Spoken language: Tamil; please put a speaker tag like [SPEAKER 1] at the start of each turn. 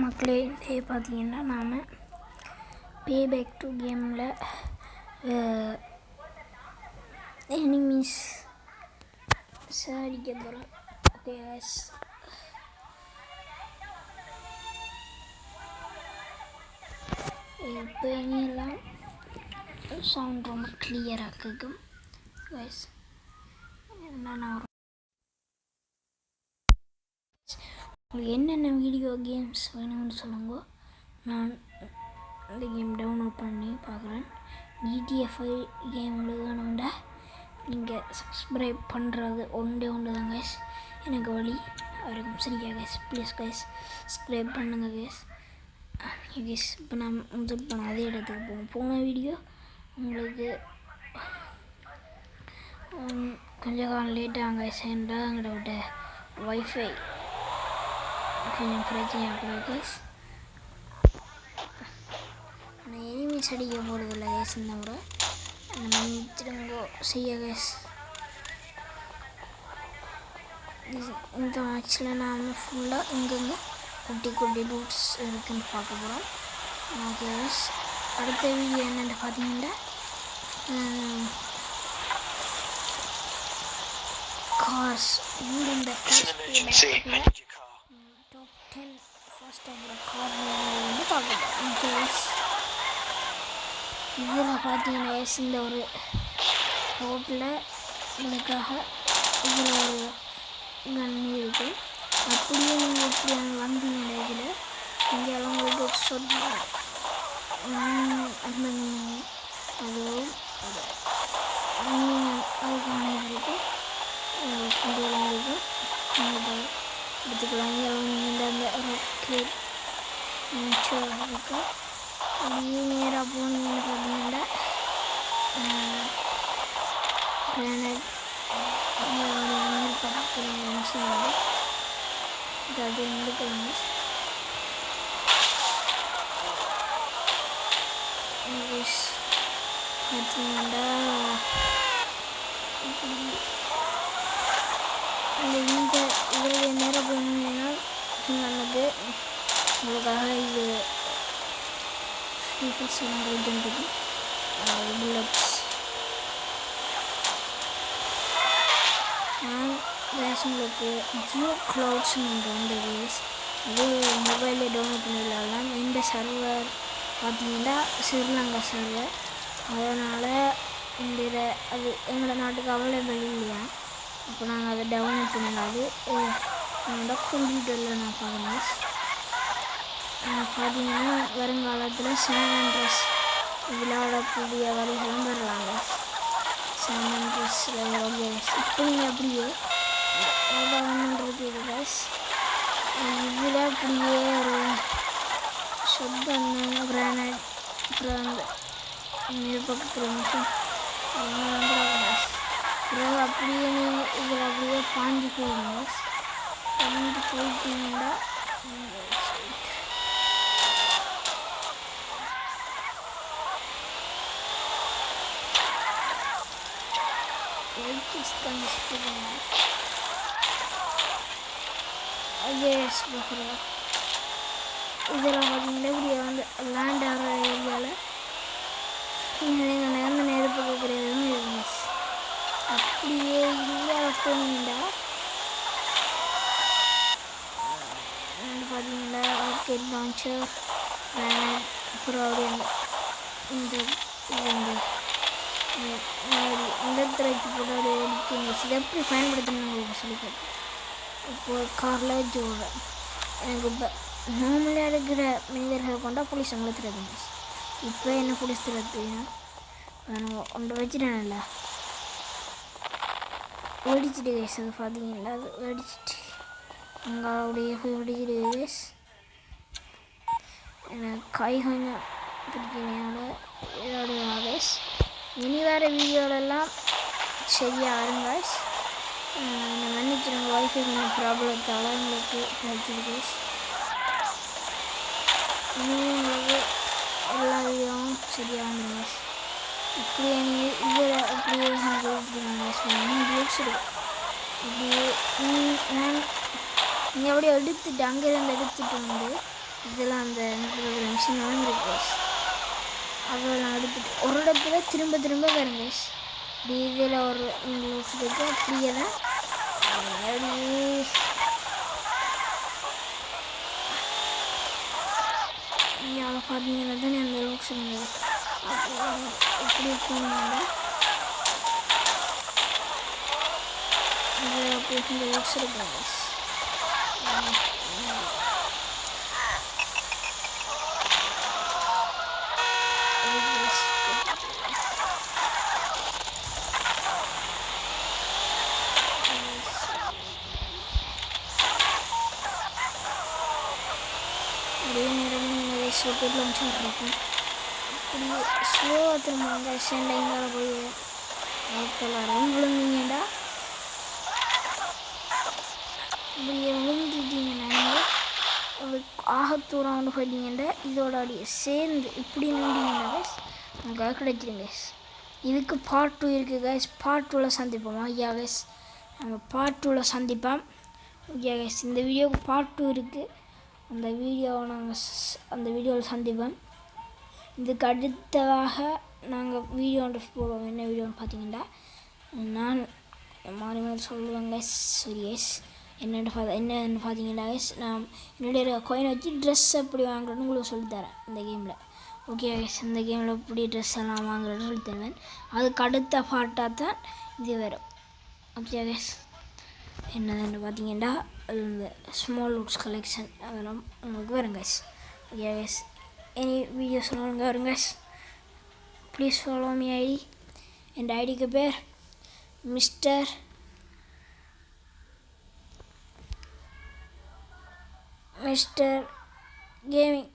[SPEAKER 1] மக்களே, இதே பார்த்தீங்கன்னா நாம் பேபேக் 2 கேமில் எனிமீஸ் அடிக்க போகிறோம். ஓகே கைஸ், இப்போ இனியெல்லாம் சவுண்ட் ரொம்ப கிளியராக கேட்கும் கைஸ். நான் உங்களுக்கு என்னென்ன வீடியோ கேம்ஸ் வேணும்னு சொல்லுங்க, நான் அந்த கேம் டவுன்லோட் பண்ணி பார்க்குறேன். GTA 5 கேம் வேணும்டா நீங்கள் சப்ஸ்கிரைப் பண்ணுறது ஒன்று தான் கைஸ் எனக்கு வழி இருக்கும். சரியா கைஸ்? ப்ளீஸ் கைஸ் சப்ஸ்கிரைப் பண்ணுங்க கைஸ். கைஸ் இப்போ நான் முதல் போன அதே இடத்துக்கு போன வீடியோ உங்களுக்கு கொஞ்சம் காலம் லேட்டாக கைஸ். ஏன்டா எங்களோட வைஃபை கொஞ்சம் பிரச்சனையாக கூட கைஸ். ஆனால் எனிமீஸ் அடிக்க போகிறதில்ல கைஸ் இந்த முறை. திரும்ப செய்ய கைஸ். இந்த மேட்ச்சில் நாம் ஃபுல்லாக இங்கங்கே குட்டி ரூட்ஸ் இருக்குன்னு பார்க்க போகிறோம். ஓகே கைஸ், அடுத்த வீடியோ என்னென்னு பார்த்தீங்கன்னா கார்ஸ் இந்த டாப் 10 ஃபர்ஸ்ட்டாக கார் வந்து பார்க்கலாம். ஓகே கைஸ், இதில் பார்த்தீங்கன்னா இந்த ஒரு ரோட்டில் உங்களுக்காக இதில் ஒரு கண்ணி இருக்குது. அப்படியே நீங்கள் இப்படி அங்கே வந்தீங்கன்னா இதில் இங்கே உங்களுக்கு ஒரு சொல் அந்த அதுவும் அதுக்கான இது இருக்குது. உங்களுக்கு நீங்கள் எடுத்துக்கலாம். இங்கே அந்த ராக்கெட் இருக்குது. அப்படியே நேராக போனீங்கன்னு பார்த்தீங்கன்னா கிரானைட் மிஷின் அது எடுக்கலாங்க. பார்த்தீங்கன்னா இப்படி இந்த இதில் நேராக போனீங்கன்னா நல்லது. உங்களுக்காக இது இதுன்றது புல்லட்ஸ். நான் கேஸ் உங்களுக்கு ஜியோ க்ளவுட்ஸ்னு வந்து கேஸ் அது மொபைலில் டவுன்லோட் பண்ணிடலாம். இந்த சர்வர் பார்த்தீங்கன்னா ஸ்ரீலங்கா சர்வர், அதனால் இந்த அது எங்களோட நாட்டுக்கு அவைலபிள் இல்லையா. அப்போ நாங்கள் அதை டவுன்லோட் பண்ணலாம். அது என்னோட கம்ப்யூட்டரில் நான் பார்க்குறேன். பார்த்தீங்கன்னா வருங்காலத்தில் சான் அண்ட்ரஸ் விளையாடக்கூடிய வழிகளும் வரலாங்க. சான் அண்ட்ரஸில் ஓகே இப்போ நீங்கள் அப்படியே பண்ணுறது இது கைஸ். இதில் அப்படியே ஒரு ஷொட்கன் கிரானைட் அப்புறம் அந்த பக்கத்தில் மிஷின் பிறகு அப்படியே நீங்கள் இதில் அப்படியே பாஞ்சு போயிடுங்க. பாஞ்சு போயிட்டீங்கன்னா இதெல்லாம் பார்த்தீங்கன்னா இப்படியே வந்து லேண்ட் ஆகிற ஏரியாவில் நீங்கள் நேர்ந்து நெருப்பு கிடையாதுன்னு இருந்துச்சு. அப்படியே இங்கே போனீங்கன்னா பார்த்தீங்கன்னா ராக்கெட் லான்ச்சர் கிரானைட் அப்புறம் அப்படி இந்த திரைக்கு போட்டு அப்படியே வெடிக்குங்க. இதை எப்படி பயன்படுத்தணும்னு உங்களுக்கு சொல்லிக்கிறேன். இப்போ காரில் ஜோட எனக்கு இப்போ நார்மலாக இருக்கிற மனிதர்கள் கொண்டா போலீஸ் அவங்கள திறதுங்க. இப்போ என்ன போலீஸ் திறத்துனா ஒன்று வச்சுட்டேன்ல வெடிச்சிட்டு கேஸ். அது பார்த்தீங்கன்னா அது வெடிச்சிட்டு அங்கே அப்படியே போய் வெடிச்சிட்டு கேஸ். எனக்கு கை கொஞ்சம் பிடிக்கிறனால ஏதாவது கேஸ். இனி வேறு வீடியோலெல்லாம் சரியாக வரும் கைஸ். என்னை மன்னிச்சிருங்க, வைஃபை கொஞ்சம் ப்ராப்ளத்தால் உங்களுக்கு கிடைச்சிது கைஸ். இனி உங்களுக்கு எல்லா வீடியோவும் சரியாக வந்துடும் கைஸ். இப்படியே நீங்கள் இதில் அப்படியே கைஸ் இப்படியே நான் நீங்கள் அப்படியே எடுத்துட்டு அங்கேருந்து எடுத்துகிட்டு வந்து இதெல்லாம் அந்த மிஷின்லாம் இருக்கு கைஸ். அதெல்லாம் எடுத்துட்டு ஒரு இடத்துல திரும்ப திரும்ப வரும் கைஸ். இதில் ஒரு லூக்ஸ் இருக்குது. அப்படியே தான் இங்கே பார்த்தீங்கன்னா தானே அந்த லூக்ஸ் இருந்தது. இப்படி போனீங்கன்னா இந்த லூக்ஸ் இருக்கு கைஸ். அதே நேரம் நீங்கள் சொக்கெட் லான்ச்சர் இருக்கும். இப்படி ஸ்லோவாக திரும்ப சேண்டை இங்கால போய் அவுட்டெல்லாம் விழுந்தீங்கடா. இப்படியே விழுந்துட்டீங்கன்னா நீங்கள் ஆகத்தூரம் வந்து போயிட்டீங்கன்னா இதோட அப்படியே சேர்ந்து இப்படி நின்றீங்கன்னா கைஸ் நமக்கு கிடைச்சிருங்க கைஸ். இதுக்கு பார்ட் 2 இருக்குது கைஸ். பார்ட் 2ல் சந்திப்போம். ஐயா கைஸ் நம்ம பார்ட் 2ல் சந்திப்போம். ஓகே கைஸ் இந்த வீடியோவுக்கு பார்ட் 2 இருக்குது. அந்த வீடியோவில் சந்திப்போம். இதுக்கு அடுத்ததாக நாங்கள் வீடியோ ஒன்று போடுவோம். என்ன வீடியோன்னு பார்த்தீங்கன்னா நான் மாறி மாறி சொல்லுவேன் கைஸ். சரி கைஸ் என்னென்னு பார்த்தீங்கன்னா கைஸ் நான் என்னுடைய காயின் வச்சு ட்ரெஸ் எப்படி வாங்குறேன்னு உங்களுக்கு சொல்லித்தரேன் இந்த கேமில். ஓகே கைஸ் இந்த கேமில் எப்படி ட்ரெஸ் எல்லாம் வாங்குறேன்னு சொல்லித்தருவேன். அதுக்கு அடுத்த பார்ட்டாக தான் இது வரும். ஓகே கைஸ் என்னதுன்னு பார்த்தீங்கன்னா அது இந்த ஸ்மால் லூட்ஸ் கலெக்ஷன் அதெல்லாம் உங்களுக்கு வரும் guys. Okay guys any videos சொல்லுங்க வரும் guys. Please follow me ID. என் ஐடிக்கு பேர் மிஸ்டர் கேமிங்.